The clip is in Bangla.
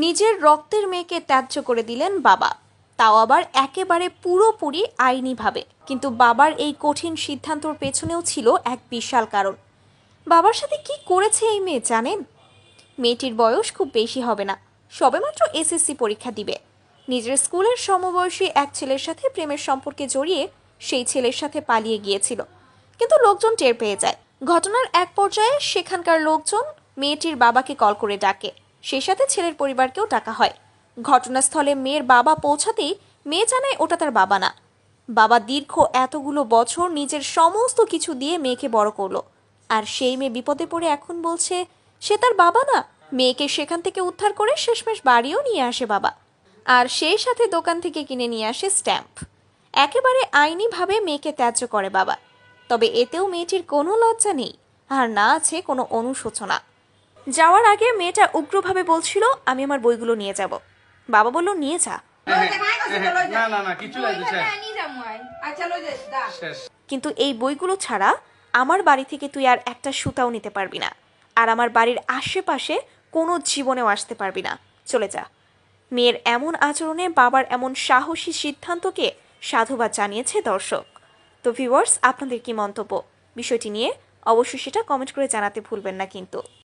নিজের রক্তের মেয়েকে ত্যায্য করে দিলেন বাবা, তাও আবার একেবারে পুরোপুরি আইনিভাবে। কিন্তু বাবার এই কঠিন সিদ্ধান্তর পেছনেও ছিল এক বিশাল কারণ। বাবার সাথে কি করেছে এই মেয়ে জানেন? মেয়েটির বয়স খুব বেশি হবে না, সবেমাত্র এসএসসি পরীক্ষা দিবে। নিজের স্কুলের সমবয়সী এক ছেলের সাথে প্রেমের সম্পর্কে জড়িয়ে সেই ছেলের সাথে পালিয়ে গিয়েছিল, কিন্তু লোকজন টের পেয়ে যায়। ঘটনার এক পর্যায়ে সেখানকার লোকজন মেয়েটির বাবাকে কল করে ডাকে, সেই সাথে ছেলের পরিবারকেও ডাকা হয়। ঘটনাস্থলে মেয়ের বাবা পৌঁছাতেই মেয়ে জানায় ওটা তার বাবা না। বাবা দীর্ঘ এতগুলো বছর নিজের সমস্ত কিছু দিয়ে মেয়েকে বড় করলো, আর সেই মেয়ে বিপদে পড়ে এখন বলছে সে তার বাবা না। মেয়েকে সেখান থেকে উদ্ধার করে শেষমেশ বাড়িও নিয়ে আসে বাবা, আর সেই সাথে দোকান থেকে কিনে নিয়ে আসে স্ট্যাম্প। একেবারে আইনিভাবে মেয়েকে ত্যায্য করে বাবা। তবে এতেও মেয়েটির কোনো লজ্জা নেই, আর না আছে কোনো অনুশোচনা। যাওয়ার আগে মেয়েটা উগ্রভাবে বলছিল আমি আমার বইগুলো নিয়ে যাব। বাবা বলল নিয়ে যা, কিন্তু এই বইগুলো ছাড়া আমার বাড়ি থেকে তুই আর একটা সুতাও নিতে পারবি না, আর আমার বাড়ির আশেপাশে কোনো জীবনেও আসতে পারবি না, চলে যা। মেয়ের এমন আচরণে বাবার এমন সাহসী সিদ্ধান্তকে সাধুবাদ জানিয়েছে দর্শক। তো ভিউয়ার্স, আপনাদের কি মন্তব্য বিষয়টি নিয়ে? অবশ্যই সেটা কমেন্ট করে জানাতে ভুলবেন না কিন্তু।